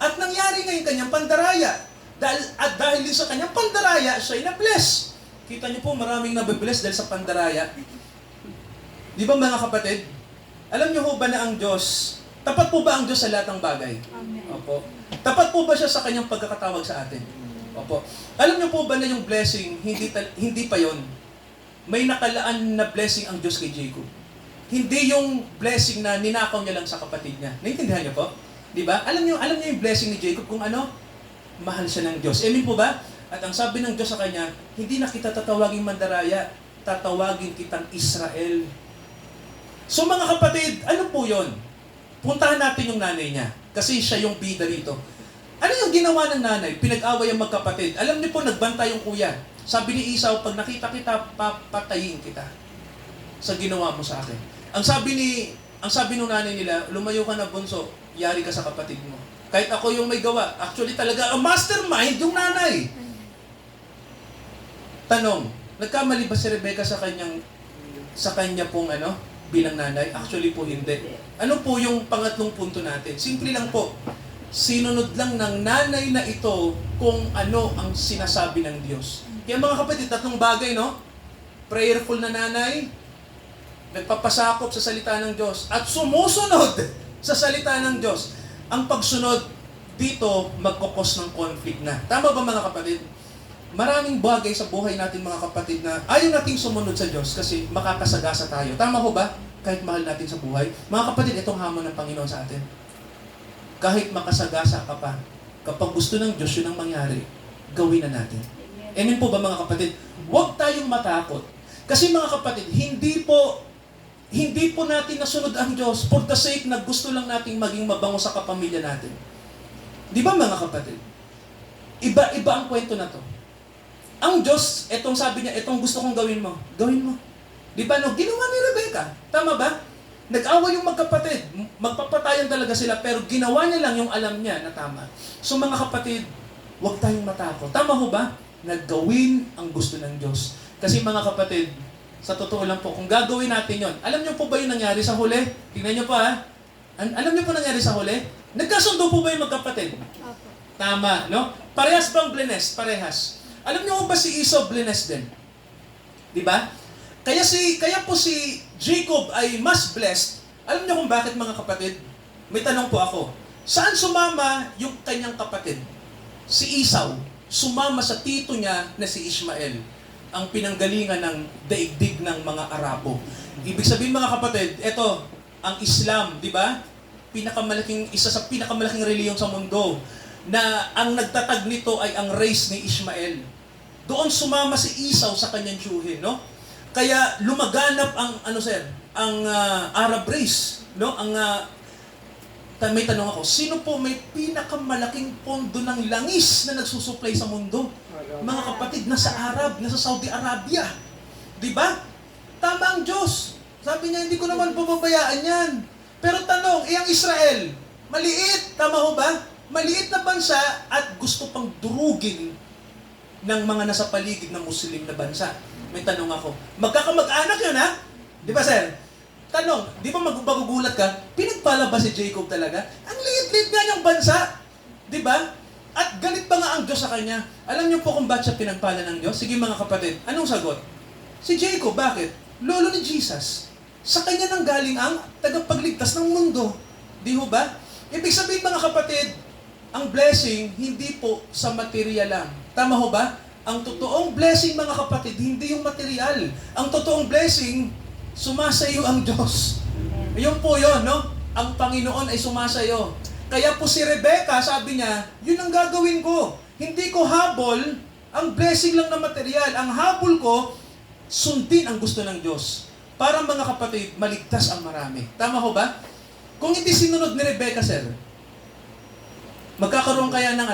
At nangyari ngayon kanyang pandaraya. Dahil din sa kanyang pandaraya, siya ay na-bless. Kita niyo po, maraming nabibless dahil sa pandaraya. Di ba mga kapatid? Alam niyo po ba na ang Diyos, tapat po ba ang Diyos sa lahat ng bagay? Amen. Opo. Tapat po ba siya sa kanyang pagkakatawag sa atin? Opo. Alam niyo po ba na yung blessing, hindi pa yon. May nakalaan na blessing ang Diyos kay Jacob. Hindi yung blessing na ninakaw niya lang sa kapatid niya. Naintindihan niyo po? Di ba? Alam niyo yung blessing ni Jacob kung mahal siya ng Diyos. Amen po ba? At ang sabi ng Diyos sa kanya, hindi na kita tatawagin mandaraya, tatawagin kitang Israel. So mga kapatid, ano po yon? Puntahan natin yung nanay niya. Kasi siya yung bida rito. Ano yung ginawa ng nanay? Pinag-away ang magkapatid. Alam niyo po, nagbantay yung kuya. Sabi ni Esau, pag nakita kita, papatayin kita sa ginawa mo sa akin. Ang sabi ng nanay nila, lumayo ka na bunso, yari ka sa kapatid mo. Kahit ako yung may gawa. Actually talaga, ang mastermind yung nanay. Tanong, nagkamali ba si Rebecca sa kanya pong bilang nanay? Actually po hindi. Ano po yung pangatlong punto natin? Simple lang po. Sinunod lang ng nanay na ito kung ano ang sinasabi ng Diyos. Kaya mga kapatid, tatlong bagay, no? Prayerful na nanay, nagpapasakop sa salita ng Diyos, at sumusunod sa salita ng Diyos. Ang pagsunod dito, magkukos ng conflict na. Tama ba mga kapatid? Maraming bagay sa buhay natin mga kapatid na ayaw nating sumunod sa Diyos kasi makakasagasa tayo. Tama ho ba? Kahit mahal natin sa buhay. Mga kapatid, itong hamon ng Panginoon sa atin. Kahit makasagasa ka pa, kapag gusto ng Diyos yun ang mangyari, gawin na natin. Amen po ba mga kapatid? Huwag tayong matakot. Kasi mga kapatid, hindi hindi po natin nasunod ang Diyos for the sake na gusto lang nating maging mabango sa kapamilya natin. Di ba mga kapatid? Iba-iba ang kwento na to. Ang Diyos, etong sabi niya, etong gusto kong gawin mo. Gawin mo. Di ba, no? Ginawa ni Rebecca. Tama ba? Nag-away yung magkapatid. Magpapatayan talaga sila, pero ginawa niya lang yung alam niya na tama. So mga kapatid, huwag tayong matakot. Tama ho ba? Naggawin ang gusto ng Diyos. Kasi mga kapatid, sa totoo lang po, kung gagawin natin yon, alam niyo po ba yung nangyari sa huli? Tingnan niyo po ha. Alam niyo po nangyari sa huli? Nagkasundo po ba yung magkapatid? Opo. Tama, no? Parehas bang blines? Parehas. Alam niyo ba si Esau blines din? Di ba? Kaya po si Jacob ay mas blessed. Alam niyo kung bakit mga kapatid? May tanong po ako. Saan sumama yung kanyang kapatid? Si Esau, sumama sa tito niya na si Ishmael, ang pinanggalingan ng daigdig ng mga Arabo. Ibig sabihin mga kapatid, ito, ang Islam, di ba? Isa sa pinakamalaking reliyon sa mundo, na ang nagtatag nito ay ang race ni Ishmael. Doon sumama si Esau sa kanyang tiyuhin, no? Kaya lumaganap ang Arab race, no? May tanong ako, sino po may pinakamalaking pondo ng langis na nagsusupply sa mundo? Mga kapatid, nasa Arab, nasa Saudi Arabia. Di ba? Tama ang Diyos. Sabi niya, hindi ko naman pababayaan yan. Pero tanong, ang Israel, maliit, tama ho ba? Maliit na bansa at gusto pang durugin ng mga nasa paligid ng Muslim na bansa. May tanong ako, magkakamag-anak yun ha? Di ba sir? Tanong, di ba magugulat ka, pinagpala ba si Jacob talaga? Ang liit-liit nga niyang bansa. Di ba? At galit pa nga ang Diyos sa kanya. Alam niyo po kung bakit siya pinagpala ng Diyos? Sige mga kapatid, anong sagot? Si Jacob, bakit? Lolo ni Jesus. Sa kanya nang galing ang tagapagligtas ng mundo. Di ho ba? Ibig sabihin mga kapatid, ang blessing hindi po sa material lang. Tama ho ba? Ang totoong blessing mga kapatid, hindi yung material. Ang totoong blessing, sumasayo ang Diyos. Yun po yun, no? Ang Panginoon ay sumasayo. Kaya po si Rebecca, sabi niya, yun ang gagawin ko. Hindi ko habol ang blessing lang na material. Ang habol ko, sundin ang gusto ng Diyos. Para mga kapatid, maligtas ang marami. Tama ho ba? Kung hindi sinunod ni Rebecca, sir, magkakaroon kaya ng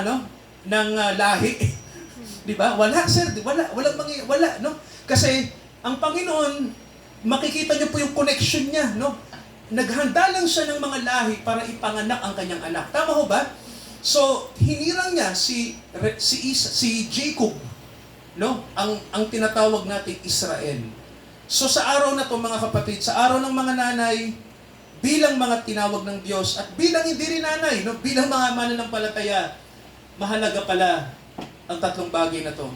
lahi? Di ba? Wala, sir. Wala, no? Kasi, ang Panginoon, makikita niyo po yung connection niya, no? Naghanda lang siya ng mga lahi para ipanganak ang kanyang anak. Tama ho ba? So, hinirang niya si Jacob, no? Ang tinatawag nating Israel. So, sa araw na to mga kapatid, sa araw ng mga nanay, bilang mga tinawag ng Diyos, at bilang hindi rin nanay, no? Bilang mga mananampalataya, mahalaga pala ang tatlong bagay na to.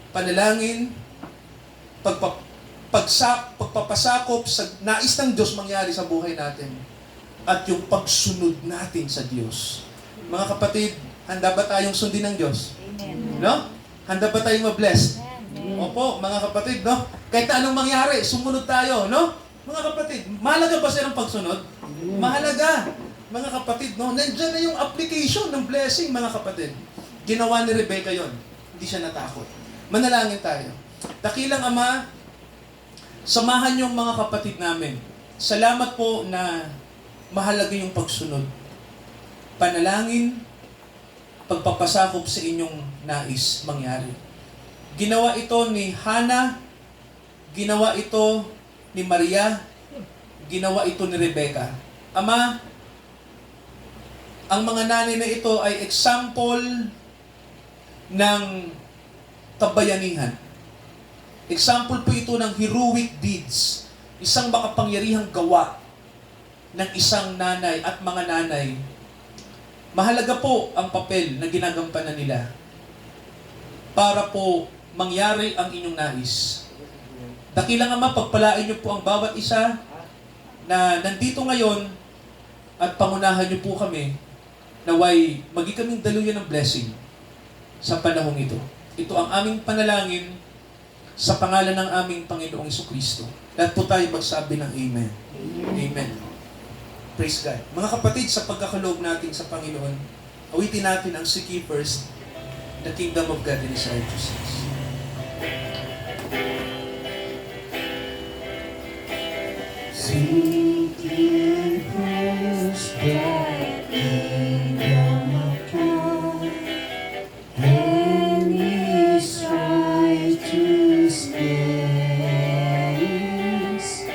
Panalangin, pagpapasakop sa nais ng Diyos mangyari sa buhay natin, at yung pagsunod natin sa Diyos. Mga kapatid, handa ba tayong sundin ng Diyos? Amen. No? Handa ba tayong ma-bless? Amen. Opo, mga kapatid, no? Kahit anong mangyari, sumunod tayo, no? Mga kapatid, mahalaga ba sila ng pagsunod? Mahalaga. Mga kapatid, no? Nandiyan na yung application ng blessing, mga kapatid. Ginawa ni Rebecca yon. Hindi siya natakot. Manalangin tayo. Dakilang Ama, samahan niyo ang mga kapatid namin. Salamat po na mahalaga yung pagsunod. Panalangin, pagpapasakop sa inyong nais mangyari. Ginawa ito ni Hannah, ginawa ito ni Maria, ginawa ito ni Rebecca. Ama, ang mga nanay na ito ay example ng kabayanihan. Example po ito ng heroic deeds. Isang makapangyarihang gawa ng isang nanay at mga nanay. Mahalaga po ang papel na ginagampanan nila para po mangyari ang inyong nais. Dakilang Ama, pagpalain niyo po ang bawat isa na nandito ngayon at pangunahan niyo po kami naway maging kaming daluyan ng blessing sa panahong ito. Ito ang aming panalangin sa pangalan ng aming Panginoong Jesucristo. Lahat po tayo magsabi ng Amen. Amen. Praise God. Mga kapatid, sa pagkakaloob natin sa Panginoon, awitin natin ang Seek Ye First, the Kingdom of God and His righteousness. Seeking first the kingdom of God and His righteousness,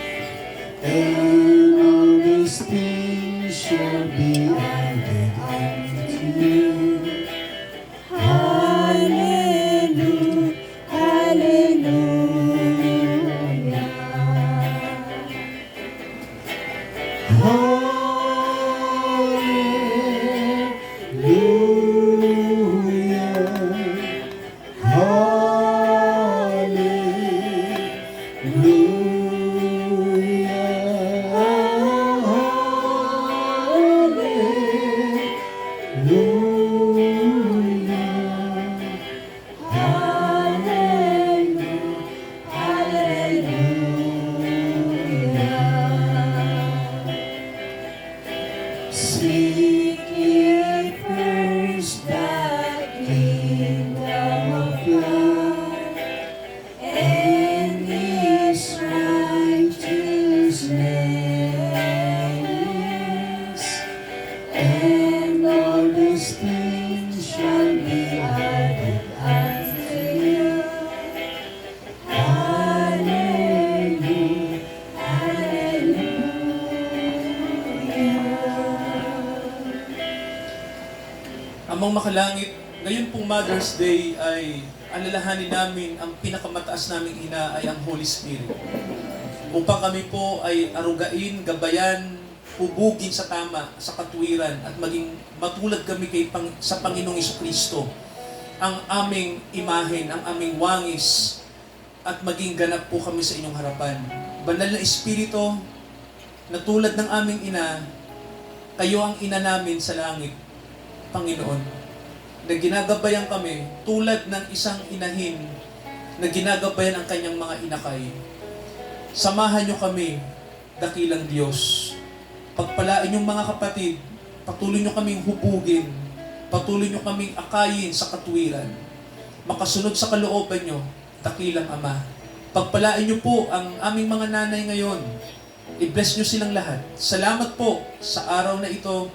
and all these things shall be added unto you. Hallelujah, hallelujah. Seek ye first the kingdom of God and His righteousness, and all these things shall be added unto you. Hallelujah, hallelujah. Amang makalangit, ngayon pong Mother's Day ay alalahanin namin ang pinakamataas naming ina ay ang Holy Spirit. Upang kami po ay arugain, gabayan, hubugin sa tama, sa katuwiran, at maging matulad kami sa Panginoong Jesucristo. Ang aming imahen, ang aming wangis, at maging ganap po kami sa inyong harapan. Banal na Espiritu, na tulad ng aming ina, kayo ang ina namin sa langit, Panginoon, na ginagabayan kami tulad ng isang inahin na ginagabayan ang kanyang mga inakay. Samahan niyo kami, dakilang Diyos. Pagpalain yung mga kapatid, patuloy niyo kaming hubugin, patuloy niyo kaming akayin sa katuwiran. Makasunod sa kalooban niyo, dakilang Ama. Pagpalain niyo po ang aming mga nanay ngayon. I-bless niyo silang lahat. Salamat po sa araw na ito.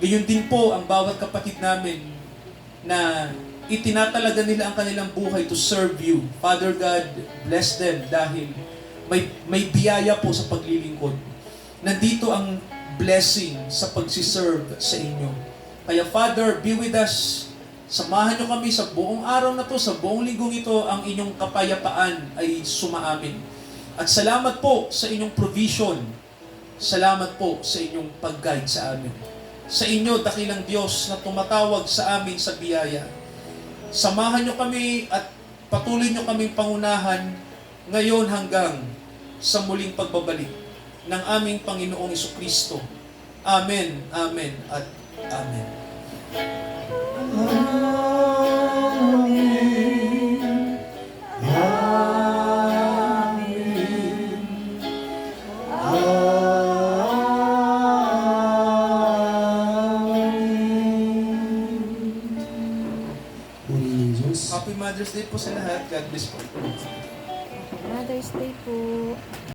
Gayon din po ang bawat kapatid namin na itinatalaga nila ang kanilang buhay to serve you. Father God, bless them dahil may biyaya po sa paglilingkod. Nandito ang blessing sa pagsiserve sa inyo. Kaya Father, be with us. Samahan niyo kami sa buong araw na to, sa buong linggong ito, ang inyong kapayapaan ay sumaamin. At salamat po sa inyong provision. Salamat po sa inyong pag-guide sa amin. Sa inyo, dakilang Diyos na tumatawag sa amin sa biyaya. Samahan niyo kami at patuloy niyo kaming pangunahan ngayon hanggang sa muling pagbabalik ng aming Panginoong Jesucristo. Amen, amen, at amen. Happy Mother's Day po sa lahat. God bless po. Mother's Day po.